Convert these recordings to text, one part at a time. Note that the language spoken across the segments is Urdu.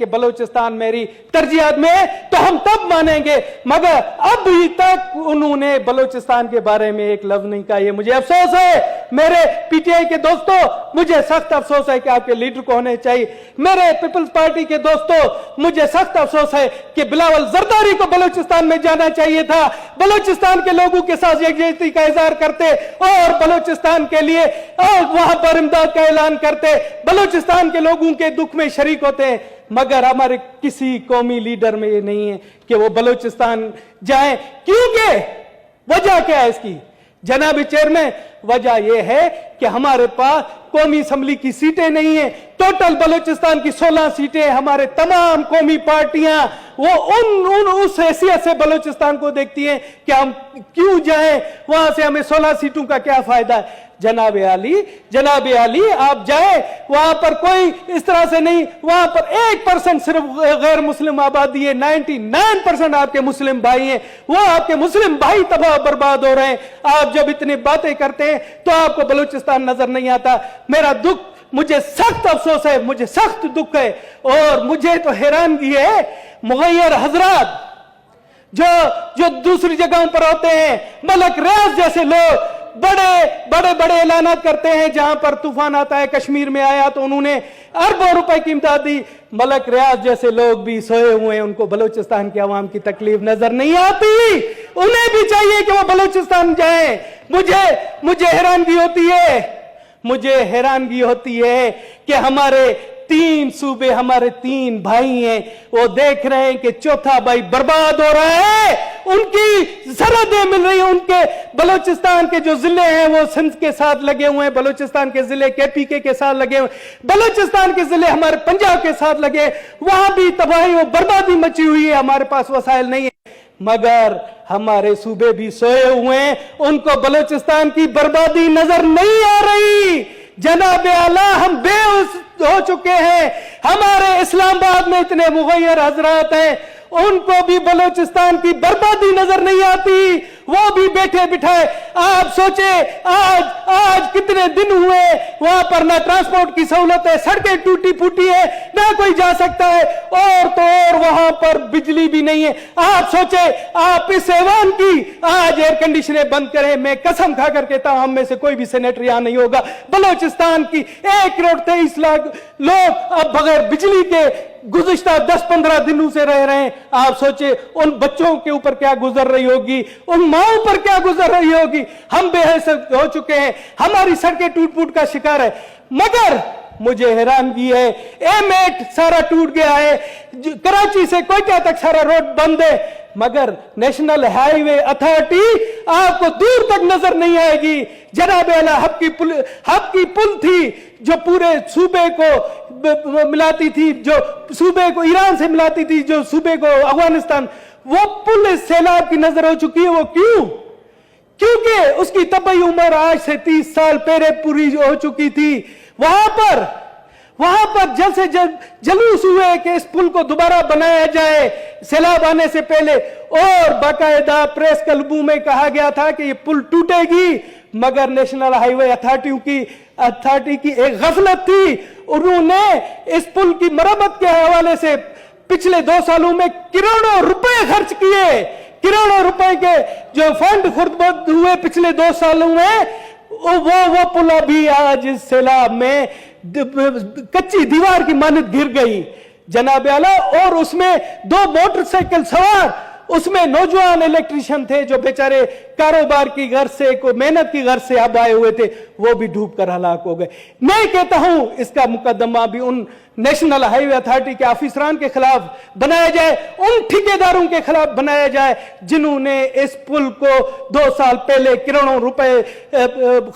کہ بلوچستان میری ترجیحات میں ہے تو ہم تب مانیں گے، مگر ابھی تک انہوں نے بلوچستان کے بارے میں ایک لفظ نہیں کہا۔ یہ مجھے افسوس ہے میرے پی ٹی آئی کے دوستوں، مجھے سخت افسوس ہے کہ آپ کے لیڈر کو ہونے چاہیے۔ میرے پیپلز پارٹی کے دوستوں، مجھے سخت افسوس ہے کہ بلاول زرداری کو بلوچستان میں جانا چاہیے تھا، بلوچستان کے لوگوں کے ساتھ یکجہتی کا اظہار کرتے اور بلوچستان کے لیے وہاں پر امداد کا اعلان کرتے، بلوچستان کے لوگوں کے دکھ میں شریک ہوتے ہیں، مگر ہمارے کسی قومی لیڈر میں یہ نہیں ہے کہ وہ بلوچستان جائیں۔ کیونکہ وجہ کیا ہے اس کی جناب چیئرمین؟ وجہ یہ ہے کہ ہمارے پاس قومی اسمبلی کی سیٹیں نہیں ہیں۔ ٹوٹل بلوچستان کی 16 سیٹیں، ہمارے تمام قومی پارٹیاں وہ اس حیثیت سے بلوچستان کو دیکھتی ہیں کہ ہم کیوں جائیں وہاں سے، ہمیں 16 سیٹوں کا کیا فائدہ ہے؟ جناب علی آپ جائیں، وہاں پر کوئی اس طرح سے نہیں، وہاں پر 1% صرف غیر مسلم آبادی ہے، 99% آپ کے مسلم بھائی ہیں، وہ آپ کے مسلم بھائی تباہ برباد ہو رہے ہیں۔ آپ جب اتنی باتیں کرتے ہیں تو آپ کو بلوچستان نظر نہیں آتا۔ میرا دکھ، مجھے سخت افسوس ہے، مجھے سخت دکھ ہے، اور مجھے تو حیرانگی ہے مغیر حضرات جو دوسری جگہوں پر ہوتے ہیں، ملک ریاض جیسے لوگ بڑے اعلانات کرتے ہیں، جہاں پر طوفان آتا ہے، کشمیر میں آیا تو انہوں نے اربوں روپے کی امداد دی۔ ملک ریاض جیسے لوگ بھی سوئے ہوئے ہیں، ان کو بلوچستان کے عوام کی تکلیف نظر نہیں آتی، انہیں بھی چاہیے کہ وہ بلوچستان جائیں۔ مجھے حیرانگی ہوتی ہے کہ ہمارے 3 صوبے، ہمارے 3 بھائی ہیں، وہ دیکھ رہے ہیں کہ چوتھا بھائی برباد ہو رہا ہے، ان کی سرحدیں مل رہی ہیں، ان کے بلوچستان کے جو ضلع ہیں وہ سندھ کے ساتھ لگے ہوئے ہیں، بلوچستان کے ضلع KPK کے ساتھ لگے ہوئے ہیں، بلوچستان کے ضلع ہمارے پنجاب کے ساتھ لگے، وہاں بھی تباہی و بربادی مچی ہوئی ہے، ہمارے پاس وسائل نہیں ہیں، مگر ہمارے صوبے بھی سوئے ہوئے ہیں، ان کو بلوچستان کی بربادی نظر نہیں آ رہی۔ جناب اعلیٰ، ہم بے ہوش ہو چکے ہیں، ہمارے اسلام آباد میں اتنے مغیر حضرات ہیں، ان کو بھی بلوچستان کی بربادی نظر نہیں آتی، وہ بھی بیٹھے بٹھائے۔ آپ سوچیں آج کتنے دن ہوئے وہاں پر نہ ٹرانسپورٹ کی سہولت ہے، سڑکیں ٹوٹی پھوٹی ہے، نہ کوئی جا سکتا ہے، اور تو اور وہاں پر بجلی بھی نہیں ہے۔ آپ سوچیں، آپ اس ایوان کی آج ایئر کنڈیشنیں بند کریں، میں قسم کھا کر کہتا ہوں ہم میں سے کوئی بھی سینیٹر یہاں نہیں ہوگا۔ بلوچستان کی 1,23,00,000 لوگ اب بغیر بجلی کے گزشتہ 10-15 دنوں سے رہ رہے ہیں۔ آپ سوچیں ان بچوں کے اوپر کیا گزر رہی ہوگی، ان ماؤں پر کیا گزر رہی ہوگی۔ ہم بے حیث ہو چکے ہیں، ہماری سڑکیں ٹوٹ پھوٹ کا شکار ہے، مگر مجھے حیرانگی ہے M8 سارا ٹوٹ گیا ہے، کراچی سے کوئٹہ تک سارا روڈ بند ہے، مگر نیشنل ہائی وے اتھارٹی آپ کو دور تک نظر نہیں آئے گی۔ جناب اعلیٰ، ہب کی پل تھی جو پورے صوبے کو ملاتی تھی، جو صوبے کو ایران سے ملاتی تھی، جو صوبے کو افغانستان، وہ پل اس سیلاب کی نظر ہو چکی ہے۔ وہ کیونکہ اس کی طبعی عمر آج سے 30 سال پہلے پوری ہو چکی تھی۔ وہاں پر جلد سے جلد جلوس ہوئے کہ اس پل کو دوبارہ بنایا جائے سیلاب آنے سے پہلے، اور باقاعدہ پریس کلبوں میں کہا گیا تھا کہ یہ پل ٹوٹے گی، مگر نیشنل ہائی وے اتھارٹی کی ایک غفلت تھی، انہوں نے اس پل کی مرمت کے حوالے سے پچھلے 2 سالوں میں کروڑوں روپے خرچ کیے، کروڑوں روپے کے جو فنڈ خرد ہوئے پچھلے 2 سالوں میں، وہ پل ابھی آج اس سیلاب میں کچی دیوار کی مانند گر گئی جناب اعلیٰ، اور اس میں 2 موٹر سائیکل سوار، اس میں نوجوان الیکٹریشین تھے جو بیچارے کاروبار کی غرض سے، کوئی محنت کی غرض سے اب آئے ہوئے تھے، وہ بھی ڈوب کر ہلاک ہو گئے۔ میں کہتا ہوں اس کا مقدمہ بھی ان نیشنل ہائی وے اتھارٹی کے آفیسران کے خلاف بنایا جائے، ان ٹھیکیداروں کے خلاف بنایا جائے جنہوں نے اس پل کو 2 سال پہلے کروڑوں روپے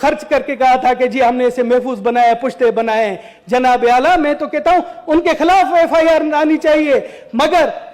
خرچ کر کے کہا تھا کہ جی ہم نے اسے محفوظ بنایا، پشتے بنائے۔ جناب اعلیٰ، میں تو کہتا ہوں ان کے خلاف FIR آنی چاہیے، مگر